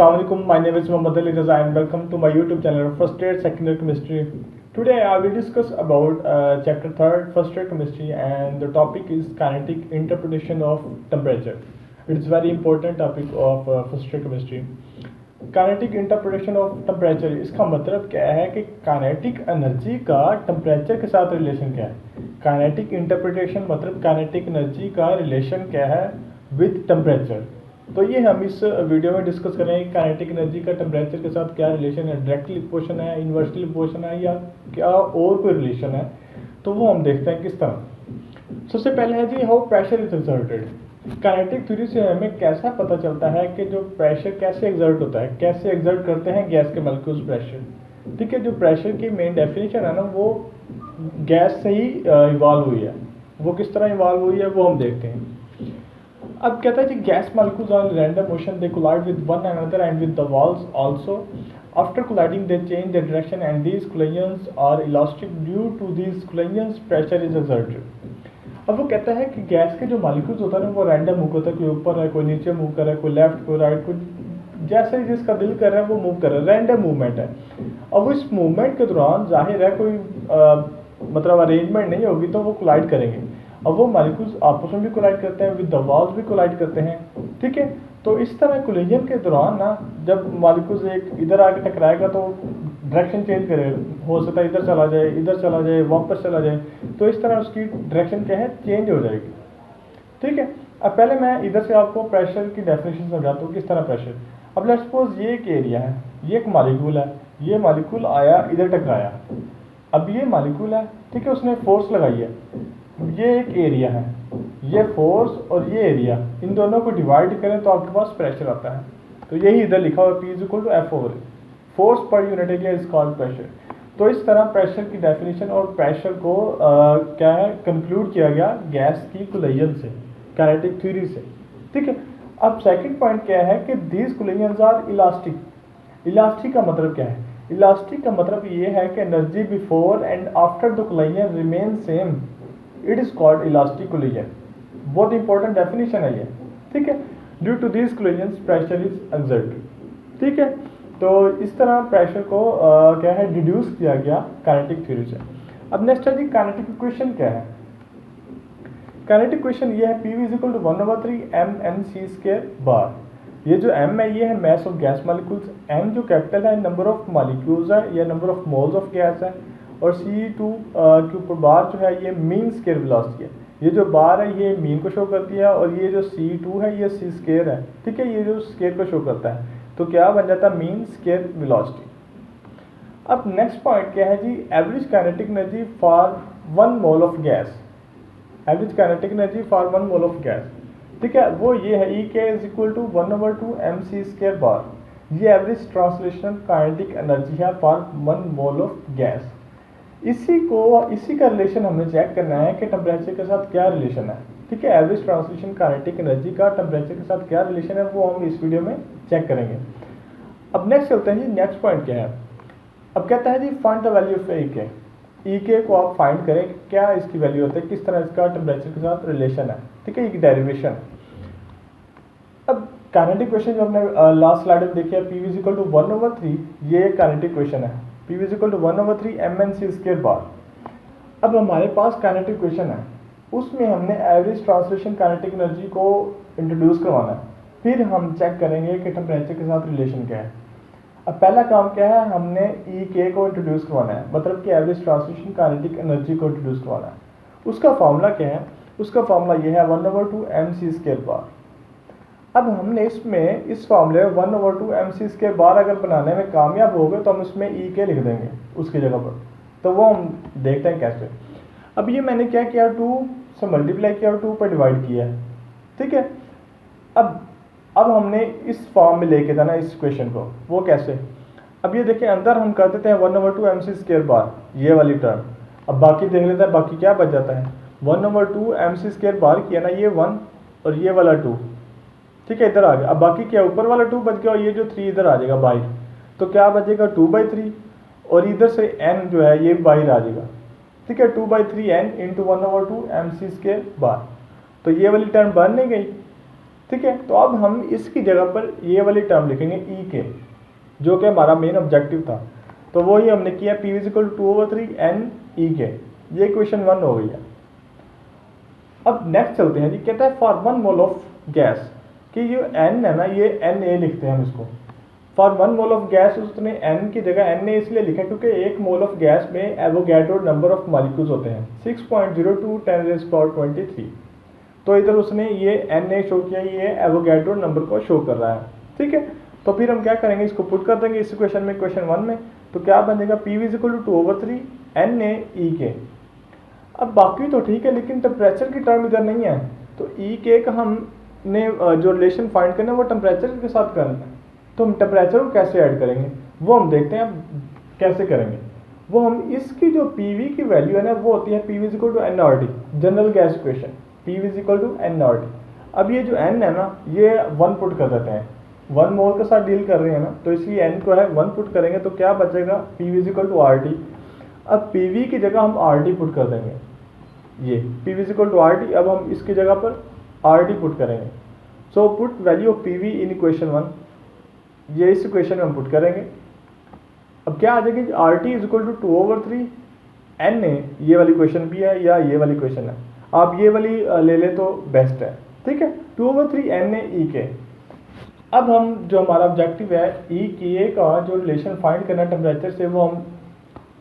Assalamualaikum, my name is Mohammad Ali Raza and welcome to my YouTube channel First Year Second Year Chemistry. Today I will discuss about chapter 3rd First Year Chemistry and the topic is kinetic interpretation of temperature. It's very important topic of First Year Chemistry. Kinetic interpretation of temperature इसका मतलब क्या है कि kinetic energy का temperature के साथ relation क्या है. Kinetic interpretation मतलब kinetic energy का relation क्या है with temperature. तो ये हम इस वीडियो में डिस्कस करेंगे काइनेटिक एनर्जी का टेम्परेचर के साथ क्या रिलेशन है, डायरेक्टली प्रोपोर्शन है, इन्वर्सली प्रोपोर्शन है या क्या और कोई रिलेशन है. तो वो हम देखते हैं किस तरह. सबसे पहले है जी how pressure is exerted. Kinetic theory से हमें कैसा पता चलता है कि जो प्रेशर कैसे एक्सर्ट होता है, कैसे एक्सर्ट करते हैं गैस के मॉलिक्यूल्स प्रेशर. ठीक है, जो प्रेशर की मेन डेफिनेशन है ना वो गैस से ही इवॉल्व हुई है. वो किस तरह इवॉल्व हुई है वो हम देखते हैं. अब कहता है कि gas molecules are in random motion, they collide with one another and with the walls also. After colliding they change their direction and these collisions are elastic. Due to these collisions pressure is exerted. अब वो कहता है कि gas के जो molecules होता है ना वो रैंडम मूव करता है, कोई ऊपर है, कोई नीचे मूव कर रहा है, कोई लेफ्ट, कोई राइट, कोई जैसे जिसका दिल कर रहा है वो मूव कर रहा है, रैंडम मूवमेंट है. अब इस मूवमेंट के दौरान जाहिर है कोई मतलब अरेंजमेंट नहीं होगी तो वो कोलाइड करेंगे. अब वो मॉलिक्यूल्स आपस में भी कोलाइड करते हैं, विद द वॉल्स भी कोलाइड करते हैं. ठीक है, तो इस तरह कोलिजन के दौरान ना जब मॉलिक्यूल्स एक इधर आके टकराएगा तो डायरेक्शन चेंज करे, हो सकता है इधर चला जाए, वापस चला जाए. तो इस तरह उसकी डायरेक्शन क्या है, चेंज हो जाएगी. ठीक है, अब पहले मैं इधर से आपको प्रेशर की डेफिनेशन समझाता हूँ किस तरह प्रेशर. अब लेट्स सपोज ये एक एरिया है, ये एक मॉलिक्यूल है, ये मॉलिक्यूल आया इधर टकराया. अब ये मॉलिक्यूल है, ठीक है, उसने फोर्स लगाई है. ये एक एरिया है, ये फोर्स और ये एरिया, इन दोनों को डिवाइड करें तो आपके पास प्रेशर आता है. तो यही इधर लिखा हुआ P is equal to F over force पर unit area is called pressure. तो इस तरह प्रेशर की डेफिनेशन और प्रेशर को क्या है कंक्लूड किया गया गैस की कोलिजन से, काइनेटिक थ्योरी से. ठीक है, अब सेकंड पॉइंट क्या है कि these collisions are elastic. Elastic का मतलब क्या है? इलास्टिक का मतलब ये है कि energy before and after the collision remain same. It is called elastic collision. बहुत इंपॉर्टेंट डेफिनेशन है ये. ठीक है, due to this collision pressure is exerted. ठीक है, तो इस तरह प्रेशर को क्या है डिड्यूस किया गया काइनेटिक थ्योरी से. अब नेक्स्ट है जी काइनेटिक इक्वेशन क्या है. काइनेटिक इक्वेशन ये है P is equal to 1/3 mc² bar. ये जो m है ये है mass of gas molecules, m जो कैपिटल है नंबर ऑफ मॉलिक्यूल्स है या number of moles of gas है, और C2 के ऊपर बार जो है ये मीन स्क्वायर वेलोसिटी है. ये जो बार है ये मीन को शो करती है और ये जो C2 है ये C स्क्वायर है. ठीक है, ये जो स्क्वायर को शो करता है तो क्या बन जाता है मीन स्क्वायर वेलोसिटी. अब नेक्स्ट पॉइंट क्या है जी average kinetic energy for 1 mole of gas. Average kinetic energy for 1 mole of gas. ठीक है, वो ये है E is equal to 1/2 mc² bar. ये एवरेज ट्रांसलेशनल काइनेटिक एनर्जी है फॉर 1 मोल ऑफ गैस. इसी का रिलेशन हमें चेक करना है कि टेम्परेचर के साथ क्या रिलेशन है. ठीक है, एवरेज ट्रांसलेशन काइनेटिक एनर्जी का टेम्परेचर के साथ क्या रिलेशन है वो हम इस वीडियो में चेक करेंगे. अब नेक्स्ट चलते हैं जी नेक्स्ट पॉइंट क्या है. अब कहता है जी find the value of E. E को आप फाइंड करें क्या इसकी वैल्यू होता है, किस तरह इसका टेम्परेचर के साथ रिलेशन है. ठीक है, एक डेरिवेशन. अब काइनेटिक इक्वेशन जो हमने लास्ट स्लाइड में देखी है P इज इक्वल टू 1/3, ये काइनेटिक इक्वेशन है. P is equal to 1/3 mnc² बार. अब हमारे पास काइनेटिक इक्वेशन है, उसमें हमने एवरेज ट्रांसलेशन काइनेटिक एनर्जी को इंट्रोड्यूस करवाना है. फिर हम चेक करेंगे कि टेम्परेचर के साथ रिलेशन क्या है. अब पहला काम क्या है, हमने E को इंट्रोड्यूस करवाना है, मतलब कि एवरेज ट्रांसलेशन काइनेटिक एनर्जी को इंट्रोड्यूस करवाना है. उसका फॉर्मूला क्या है? उसका फॉर्मूला ये है 1/2 mc² बार. अब हमने इसमें इस फॉर्मूले 1/2 mc² बार अगर बनाने में कामयाब हो गए तो हम इसमें E लिख देंगे उसकी जगह पर. तो वो हम देखते हैं कैसे. अब ये मैंने क्या किया, 2 से मल्टीप्लाई किया और 2 पर डिवाइड किया है. ठीक है, अब हमने इस फॉर्म में लेके जाना इस इक्वेशन को. वो कैसे? अब ये देखिए अंदर हम कर देते हैं 1/2 mc² बार, ये वाली टर्म. अब बाकी देख लेते हैं बाकी क्या बच जाता है. 1/2 mc² बार किया ना, ये 1 और ये वाला 2. ठीक है, इधर आ गया. अब बाकी क्या ऊपर वाला 2 बच गया और ये जो 3 इधर आ जाएगा बाहर. तो क्या बचेगा 2/3 और इधर से n जो है ये बाहर आ जाएगा. ठीक है, 2/3 n इंटू 1/2 mc² बार. तो ये वाली टर्म बन नहीं गई. ठीक है। तो अब हम इसकी जगह पर ये वाली टर्म लिखेंगे ई के, जो कि हमारा मेन ऑब्जेक्टिव था। तो वो ही हमने किया, P equal to 2/3 N E K. ये इक्वेशन 1 हो गई है। अब नेक्स्ट चलते हैं जी, कहता है फॉर 1 मोल ऑफ गैस, कि जो एन है ना, ये एन ए लिखते हैं हम इसको। फॉर 1 मोल ऑफ गैस उसने एन की जगह एन ए इसलिए लिखा क्योंकि 1 मोल ऑफ गैस में एवोगैड्रो नंबर ऑफ मॉलिक्यूल्स होते हैं 6.02 10⁻23। तो इधर उसने ये एन ए शो किया, ये एवोगैड्रो नंबर को शो कर रहा है। ठीक है। तो फिर हम क्या करेंगे, इसको पुट कर देंगे इस इक्वेशन में, इक्वेशन 1 में। तो क्या बनेगा, P equal to 2/3 N A E के। अब बाकी तो ठीक है, लेकिन टेम्परेचर की टर्म इधर नहीं है। तो ई के का हमने जो रिलेशन फाइंड करना है वो टेम्परेचर के साथ करना है। तो हम टेम्परेचर को कैसे ऐड करेंगे वो हम देखते हैं। अब कैसे करेंगे वो, हम इसकी जो पीवी की वैल्यू है ना, वो होती है P equal to N R T, general gas equation, P equal to N R T. अब ये जो एन है ना, ये 1 पुट कर देते हैं, 1 मोल के साथ डील कर रहे हैं ना, तो इसलिए एन को है 1 पुट करेंगे तो क्या बचेगा, P equal to R T. अब पीवी की जगह हम आर टी पुट कर देंगे, ये P equal to R T. अब हम इसकी जगह पर आर टी पुट करेंगे। So put value of PV in equation 1, ये इस इक्वेशन में हम पुट करेंगे। अब क्या आ जाएगी, R T is equal to 2/3 N A, ये वाली इक्वेशन भी है या ये वाली इक्वेशन है, आप ये वाली ले ले तो बेस्ट है। ठीक है, 2/3 एन ए ई के। अब हम जो हमारा ऑब्जेक्टिव है ई के का जो रिलेशन फाइंड करना है टेम्परेचर से, वो हम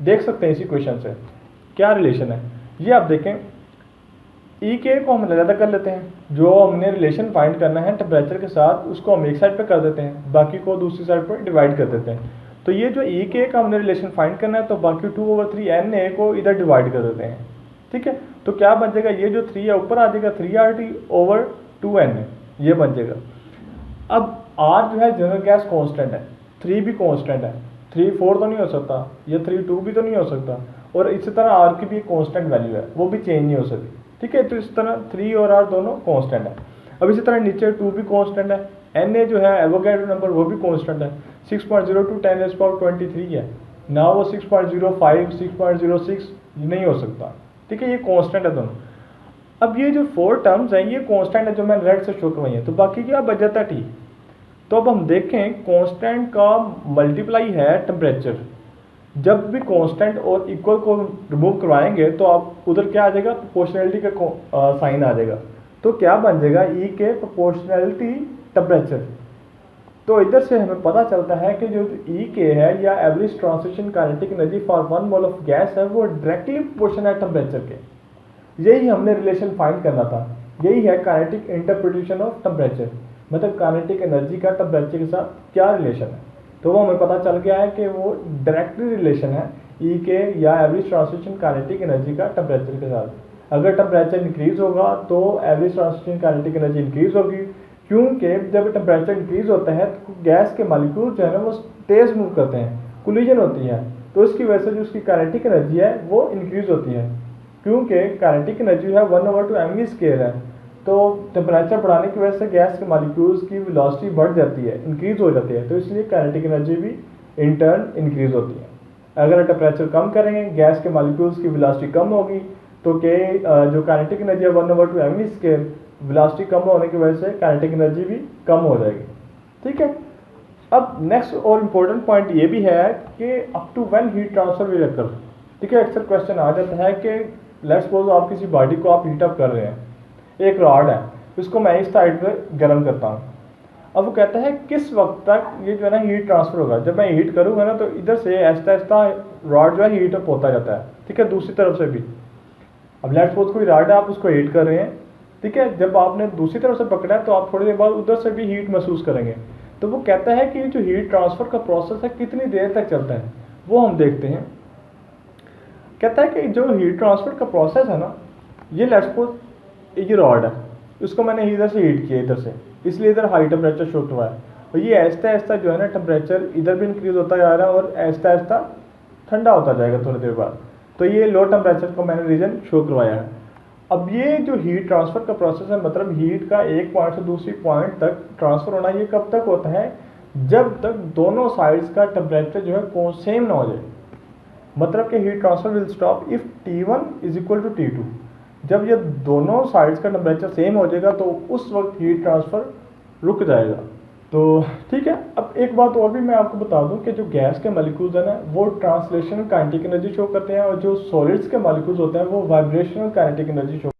देख सकते हैं इसी क्वेश्चन से। क्या रिलेशन है ये आप देखें, ई के को हम अलग कर लेते हैं, जो हमने रिलेशन फाइंड करना है टेम्परेचर के साथ उसको हम एक साइड पे कर देते हैं, बाकी को दूसरी साइड पर डिवाइड कर देते हैं। तो ये जो ई के का हमने रिलेशन फाइंड करना है, तो बाकी 2/3 एन ए को इधर डिवाइड कर देते हैं। ठीक है, तो क्या बन जाएगा, ये जो 3 है ऊपर आ जाएगा 3RT/2N, ये बन जाएगा। अब R जो है जनरल गैस कांस्टेंट है, 3 भी कांस्टेंट है, 3 4 तो नहीं हो सकता, ये 3 2 भी तो नहीं हो सकता, और इसी तरह R की भी एक कांस्टेंट वैल्यू है, वो भी चेंज नहीं हो सकती। ठीक है, तो इस तरह 3 और R दोनों कांस्टेंट है। अब इसी तरह नीचे 2 भी कांस्टेंट है, Na जो है एवोगैड्रो नंबर वो भी कांस्टेंट है, 6.02 10⁻23 है ना, वो 6.05 6.06 नहीं हो सकता। ठीक है, ये कांस्टेंट है दोनों। अब ये जो 4 टर्म्स हैं ये कांस्टेंट है, जो मैंने रेड से शो करवाई है, तो बाकी क्या बचा था टी। तो अब हम देखें कांस्टेंट का मल्टीप्लाई है टेम्परेचर, जब भी कांस्टेंट और इक्वल को रिमूव करवाएंगे तो आप उधर क्या आ जाएगा, प्रोपोर्शनैलिटी का साइन आ जाएगा। तो क्या बन जाएगा, ई के प्रोपोर्शनैलिटी टेम्परेचर। तो इधर से हमें पता चलता है कि जो ई के है या average transition kinetic energy for 1 mole of gas है, वो डायरेक्टली प्रोपोर्शनल है टेम्परेचर के। यही हमने रिलेशन फाइंड करना था, यही है काइनेटिक इंटरप्रिटेशन ऑफ टेम्परेचर, मतलब काइनेटिक एनर्जी का टेम्परेचर के साथ क्या रिलेशन है। तो वो हमें पता चल गया है कि वो डायरेक्टली रिलेशन है ई के या एवरेज ट्रांजिशन काइनेटिक एनर्जी का टेम्परेचर के साथ। अगर टेम्परेचर इंक्रीज होगा तो average transition kinetic energy increase होगी, क्योंकि जब टेम्परेचर इंक्रीज होता है तो गैस के मॉलिक्यूल जो है ना वो तेज मूव करते हैं, कोलिजन होती है, तो इसकी वजह से जो उसकी काइनेटिक एनर्जी है वो इंक्रीज होती है, क्योंकि काइनेटिक एनर्जी है 1/2 mv² है। तो टेम्परेचर बढ़ाने की वजह से गैस के मॉलिक्यूल्स की वेलोसिटी बढ़ जाती है, इंक्रीज हो जाती है, तो इसलिए काइनेटिक एनर्जी भी इन टर्न इंक्रीज होती है। अगर टेम्परेचर कम करेंगे, गैस के मॉलिक्यूल्स की वेलोसिटी कम होगी, तो के जो काइनेटिक एनर्जी है 1/2 mv², वेलोसिटी कम होने की वजह से काइनेटिक एनर्जी भी कम हो जाएगी। ठीक है, अब नेक्स्ट और इम्पोर्टेंट पॉइंट ये भी है कि up to when heat transfer will occur. ठीक है, अक्सर क्वेश्चन आ जाता है कि लेट्स सपोज आप किसी बॉडी को आप हीट अप कर रहे हैं, एक रॉड है, उसको मैं इस साइड पे गर्म करता हूँ। अब वो कहता है किस वक्त तक ये जो है ना हीट ट्रांसफर होगा। जब मैं हीट करूँगा ना तो इधर से ऐसा ऐसा रॉड जो है हीट अप होता जाता है। ठीक है, दूसरी तरफ से भी। अब लेट्स सपोज कोई रॉड है, आप उसको हीट कर रहे हैं, ठीक है, जब आपने दूसरी तरफ से पकड़ा है तो आप थोड़ी देर बाद उधर से भी हीट महसूस करेंगे। तो वो कहता है कि जो हीट ट्रांसफर का प्रोसेस है कितनी देर तक चलता है, वो हम देखते हैं। कहता है कि जो हीट ट्रांसफर का प्रोसेस है ना, ये लेट्स सपोज ये रॉड है, उसको मैंने इधर से हीट किया, इधर से, इसलिए इधर हाई टेम्परेचर शो हुआ है, और ये ऐसा ऐसा जो है ना टेम्परेचर इधर भी इंक्रीज होता जा रहा है और ऐसा ऐसा ठंडा होता जाएगा थोड़ी देर बाद। तो ये लो टेम्परेचर को मैंने रीजन शो करवाया है। अब ये जो हीट ट्रांसफर का प्रोसेस है, मतलब हीट का एक पॉइंट से दूसरी पॉइंट तक ट्रांसफर होना, ये कब तक होता है, जब तक दोनों साइड्स का टेम्परेचर जो है सेम ना हो जाए। मतलब कि heat transfer will stop if T1 is equal to T2, जब ये दोनों साइड्स का टेम्परेचर सेम हो जाएगा तो उस वक्त हीट ट्रांसफ़र रुक जाएगा। तो ठीक है, अब एक बात और भी मैं आपको बता दूं कि जो गैस के मॉलिक्यूल्स हैं ना वो ट्रांसलेशनल काइनेटिक एनर्जी शो करते हैं, और जो सॉलिड्स के मॉलिक्यूल्स होते हैं वो वाइब्रेशनल काइनेटिक एनर्जी शो